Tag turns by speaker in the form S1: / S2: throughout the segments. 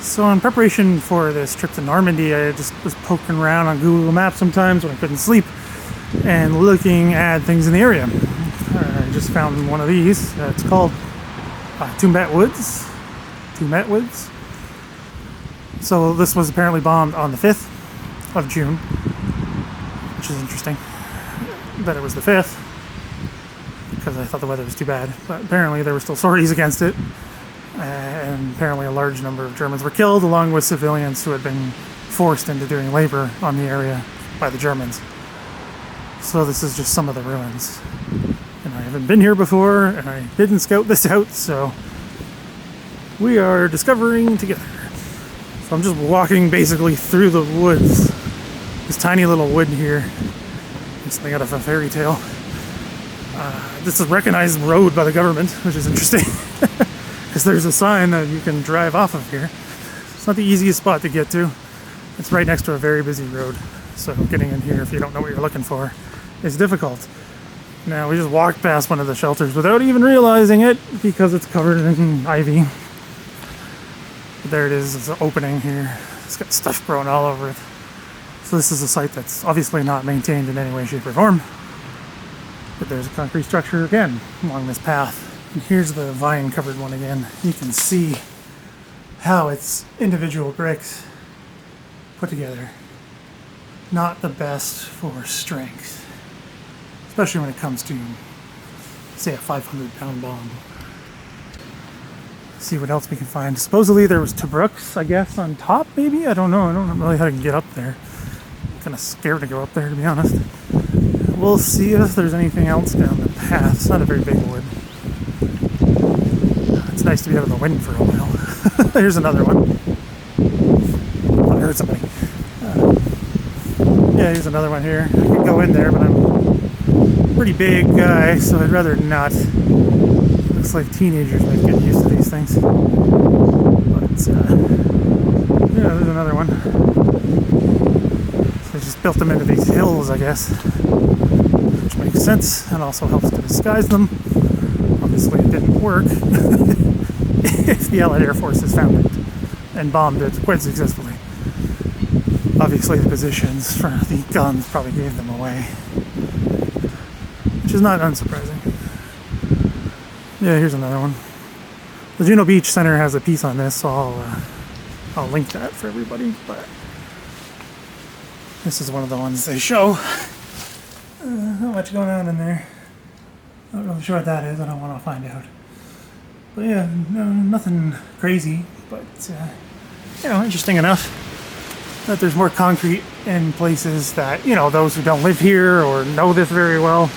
S1: So in preparation for this trip to Normandy, I just was poking around on Google Maps sometimes when I couldn't sleep and looking at things in the area. I just found one of these. It's called Tombette Woods. Tombette Woods. So this was apparently bombed on the 5th of June, which is interesting that it was the 5th, because I thought the weather was too bad. But apparently there were still sorties against it, and apparently a large number of Germans were killed, along with civilians who had been forced into doing labor on the area by the Germans. So this is just some of the ruins. And I haven't been here before, and I didn't scout this out, so we are discovering together. So I'm just walking basically through the woods. This tiny little wood here. It's something out of a fairy tale. This is a recognized road by the government, which is interesting. Because there's a sign that you can drive off of here. It's not the easiest spot to get to. It's right next to a very busy road. So getting in here, if you don't know what you're looking for, is difficult. Now, we just walked past one of the shelters without even realizing it, because it's covered in ivy. But there it is, it's an opening here. It's got stuff growing all over it. So this is a site that's obviously not maintained in any way, shape, or form. But there's a concrete structure again along this path. And here's the vine-covered one again. You can see how it's individual bricks put together. Not the best for strength, especially when it comes to, say, a 500-pound bomb. See what else we can find. Supposedly there was Tobruks, I guess, on top, maybe? I don't know. I don't know really how to get up there. I'm kind of scared to go up there, to be honest. We'll see if there's anything else down the path. It's not a very big wood. It's nice to be out of the wind for a while. There's another one. Oh, I heard somebody. Yeah, here's another one here. I could go in there, but I'm a pretty big guy, so I'd rather not. Looks like teenagers might get used to these things. But, yeah, there's another one. So they just built them into these hills, I guess. Which makes sense, and also helps to disguise them. Obviously it didn't work if the Allied Air Forces found it and bombed it quite successfully. Obviously the positions for the guns probably gave them away, which is not unsurprising. Yeah, here's another one. The Juno Beach Center has a piece on this, so I'll link that for everybody, but this is one of the ones they show. Not much going on in there. Not really sure what that is. I don't want to find out. But yeah, no, nothing crazy, but interesting enough that there's more concrete in places that, those who don't live here or know this very well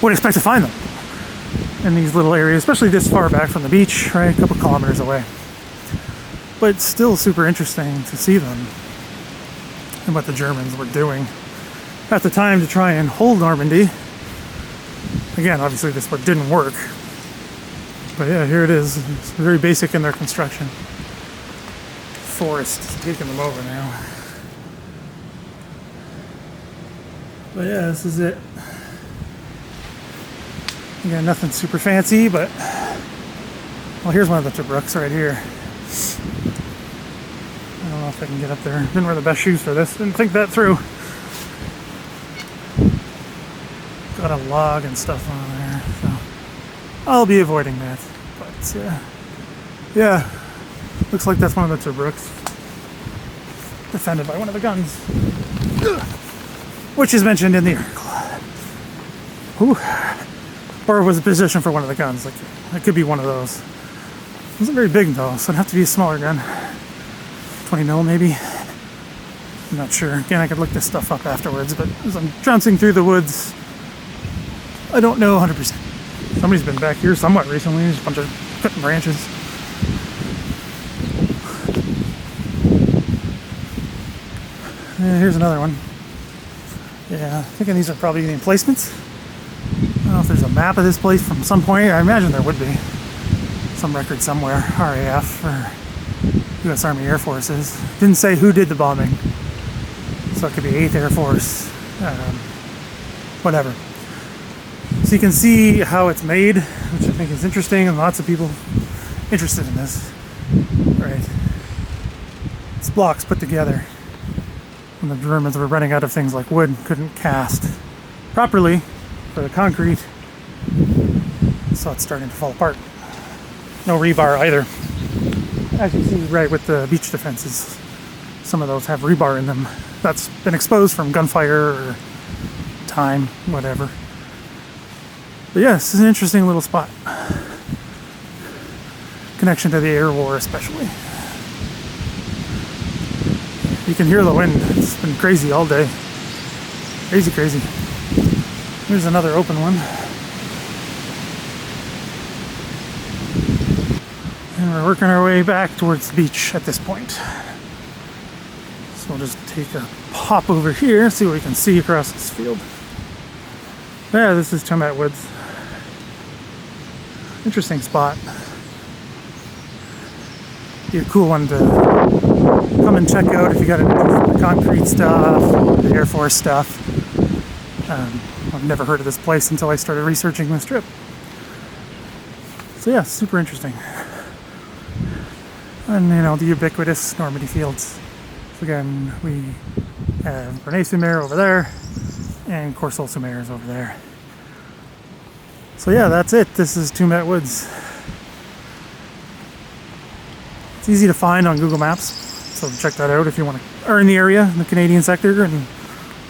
S1: would expect to find them in these little areas, especially this far back from the beach, right? A couple kilometers away. But it's still super interesting to see them and what the Germans were doing at the time to try and hold Normandy. Again, obviously this one didn't work. But yeah, here it is. It's very basic in their construction. Forest is taking them over now. But yeah, this is it. Again, nothing super fancy, but well, here's one of the Tobruks right here. I don't know if I can get up there. Didn't wear the best shoes for this. Didn't think that through. Got a log and stuff on there, so I'll be avoiding that. But yeah, looks like that's one of the Tobruks defended by one of the guns, which is mentioned in the article. Ooh. Or was a position for one of the guns. Like, it could be one of those. It wasn't very big though, so it'd have to be a smaller gun. 20 mil maybe. I'm not sure. Again, I could look this stuff up afterwards, but as I'm trouncing through the woods, I don't know 100%. Somebody's been back here somewhat recently. There's a bunch of cutting branches. Here's another one. Yeah, I'm thinking these are probably the emplacements. I don't know if there's a map of this place from some point. I imagine there would be some record somewhere. RAF or U.S. Army Air Forces. Didn't say who did the bombing. So it could be 8th Air Force. Whatever. So you can see how it's made, which I think is interesting, and lots of people interested in this. Right. It's blocks put together. When the Germans were running out of things like wood, couldn't cast properly for the concrete. So it's starting to fall apart. No rebar either. As you see right with the beach defenses, some of those have rebar in them. That's been exposed from gunfire or time, whatever. But yeah, this is an interesting little spot. Connection to the air war especially. You can hear the wind. It's been crazy all day. Crazy. Here's another open one. And we're working our way back towards the beach at this point. So we'll just take a pop over here, see what we can see across this field. Yeah, this is Tombette Woods. Interesting spot. Be a cool one to come and check out if you got into the concrete stuff, the Air Force stuff. I've never heard of this place until I started researching this trip. So yeah, super interesting. And the ubiquitous Normandy fields. So again, we have Bernières-sur-Mer over there, and Courseulles-sur-Mer is over there. So yeah, that's it. This is Tombette Woods. It's easy to find on Google Maps, so check that out if you are in the area, in the Canadian sector, and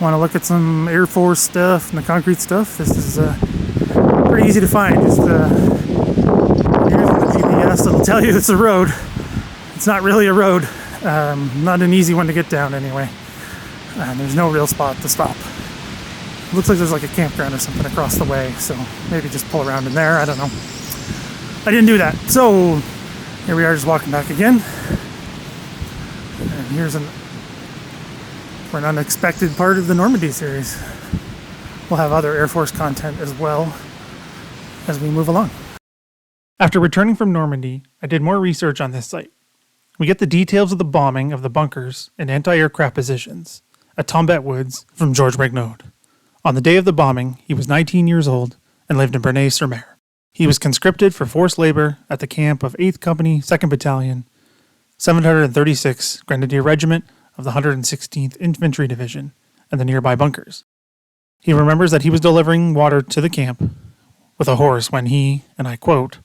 S1: want to look at some Air Force stuff and the concrete stuff. This is pretty easy to find. Just here's the GPS that'll tell you it's a road. It's not really a road. Not an easy one to get down anyway. There's no real spot to stop. It looks like there's like a campground or something across the way, so maybe just pull around in there. I don't know. I didn't do that. So here we are, just walking back again. And here's for an unexpected part of the Normandy series. We'll have other Air Force content as well as we move along. After returning from Normandy, I did more research on this site. We get the details of the bombing of the bunkers and anti-aircraft positions at Tombette Woods from George Regnaud. On the day of the bombing, he was 19 years old and lived in Bernières-sur-Mer. He was conscripted for forced labor at the camp of 8th Company, 2nd Battalion, 736 Grenadier-Regiment of the 116th Infantry Division, and the nearby bunkers. He remembers that he was delivering water to the camp with a horse when he, and I quote,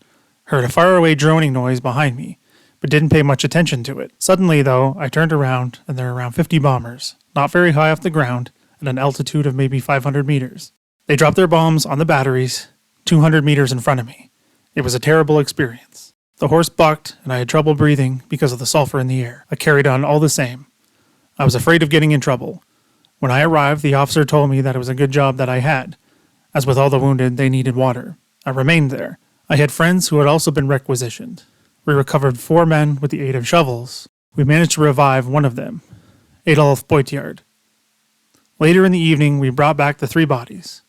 S1: heard a faraway droning noise behind me, but didn't pay much attention to it. Suddenly, though, I turned around, and there were around 50 bombers, not very high off the ground, at an altitude of maybe 500 meters. They dropped their bombs on the batteries, 200 meters in front of me. It was a terrible experience. The horse bucked, and I had trouble breathing because of the sulfur in the air. I carried on all the same. I was afraid of getting in trouble. When I arrived, the officer told me that it was a good job that I had. As with all the wounded, they needed water. I remained there. I had friends who had also been requisitioned. We recovered 4 men with the aid of shovels. We managed to revive one of them, Adolphe Boitillard. Later in the evening, we brought back the 3 bodies.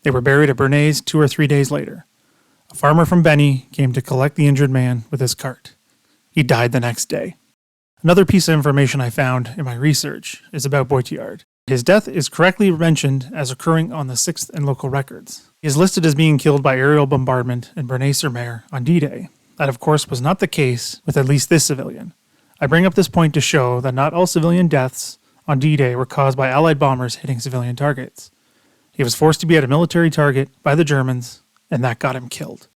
S1: They were buried at Bernays 2 or 3 days later. A farmer from Benny came to collect the injured man with his cart. He died the next day. Another piece of information I found in my research is about Boitillard. His death is correctly mentioned as occurring on the 6th and local records. He is listed as being killed by aerial bombardment in Bernières-sur-Mer on D-Day. That, of course, was not the case with at least this civilian. I bring up this point to show that not all civilian deaths on D-Day were caused by Allied bombers hitting civilian targets. He was forced to be at a military target by the Germans, and that got him killed.